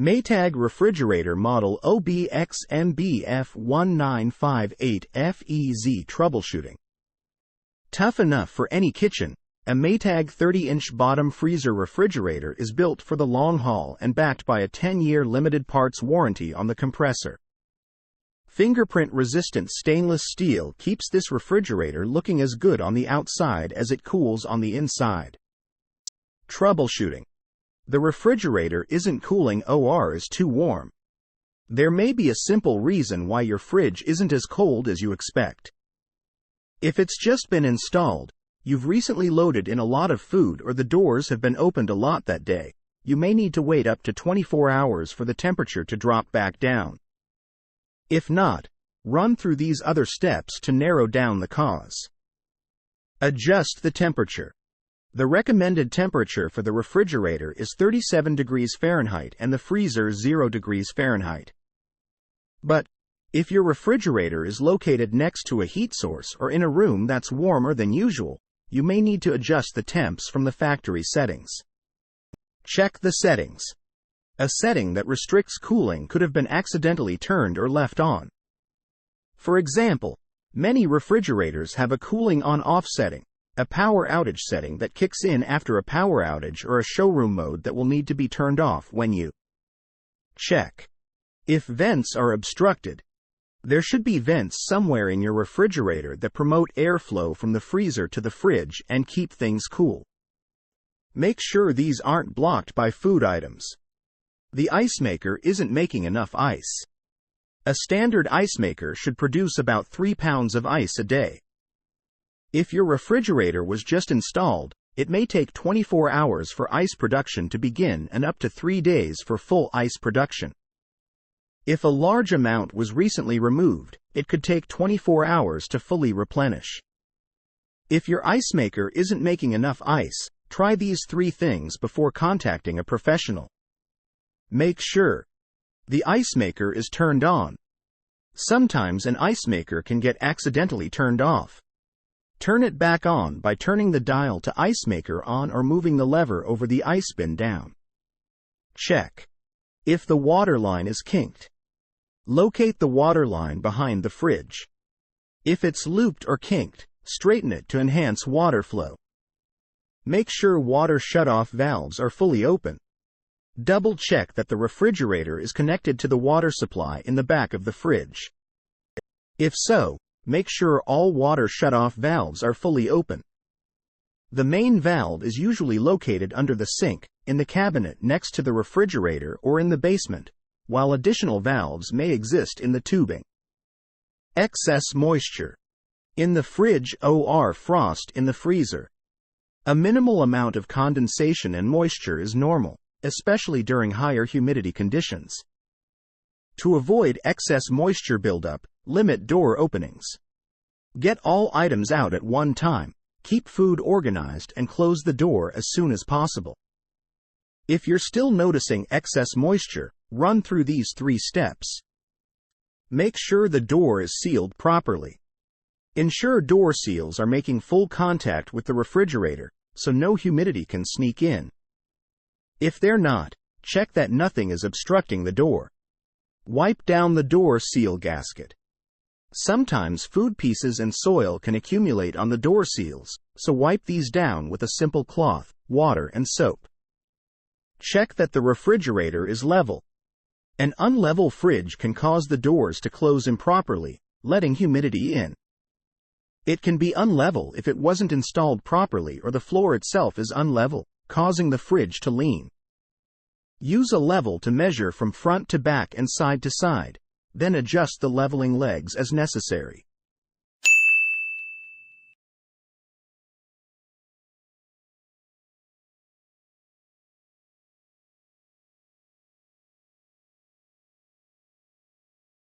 Maytag refrigerator model OBX MBF1958FEZ troubleshooting. Tough enough for any kitchen, a Maytag 30-inch bottom freezer refrigerator is built for the long haul and backed by a 10-year limited parts warranty on the compressor. Fingerprint-resistant stainless steel keeps this refrigerator looking as good on the outside as it cools on the inside. Troubleshooting. The refrigerator isn't cooling or is too warm. There may be a simple reason why your fridge isn't as cold as you expect. If it's just been installed, you've recently loaded in a lot of food, or the doors have been opened a lot that day, you may need to wait up to 24 hours for the temperature to drop back down. If not, run through these other steps to narrow down the cause. Adjust the temperature. The recommended temperature for the refrigerator is 37 degrees Fahrenheit and the freezer 0 degrees Fahrenheit. But, if your refrigerator is located next to a heat source or in a room that's warmer than usual, you may need to adjust the temps from the factory settings. Check the settings. A setting that restricts cooling could have been accidentally turned or left on. For example, many refrigerators have a cooling on-off setting, a power outage setting that kicks in after a power outage, or a showroom mode that will need to be turned off when you check. If vents are obstructed, there should be vents somewhere in your refrigerator that promote airflow from the freezer to the fridge and keep things cool. Make sure these aren't blocked by food items. The ice maker isn't making enough ice. A standard ice maker should produce about 3 pounds of ice a day. If your refrigerator was just installed, it may take 24 hours for ice production to begin and up to 3 days for full ice production. If a large amount was recently removed, it could take 24 hours to fully replenish. If your ice maker isn't making enough ice, try these 3 things before contacting a professional. Make sure the ice maker is turned on. Sometimes an ice maker can get accidentally turned off. Turn it back on by turning the dial to ice maker on or moving the lever over the ice bin down. Check if the water line is kinked. Locate the water line behind the fridge. If it's looped or kinked, straighten it to enhance water flow. Make sure water shutoff valves are fully open. Double check that the refrigerator is connected to the water supply in the back of the fridge. If so, make sure all water shutoff valves are fully open. The main valve is usually located under the sink, in the cabinet next to the refrigerator, or in the basement, while additional valves may exist in the tubing. Excess moisture in the fridge or frost in the freezer. A minimal amount of condensation and moisture is normal, especially during higher humidity conditions. To avoid excess moisture buildup, limit door openings. Get all items out at one time, keep food organized, and close the door as soon as possible. If you're still noticing excess moisture, run through these 3 steps. Make sure the door is sealed properly. Ensure door seals are making full contact with the refrigerator, so no humidity can sneak in. If they're not, check that nothing is obstructing the door. Wipe down the door seal gasket. Sometimes food pieces and soil can accumulate on the door seals, so wipe these down with a simple cloth, water, and soap. Check that the refrigerator is level. An unlevel fridge can cause the doors to close improperly, letting humidity in. It can be unlevel if it wasn't installed properly, or the floor itself is unlevel, causing the fridge to lean. Use a level to measure from front to back and side to side, then adjust the leveling legs as necessary.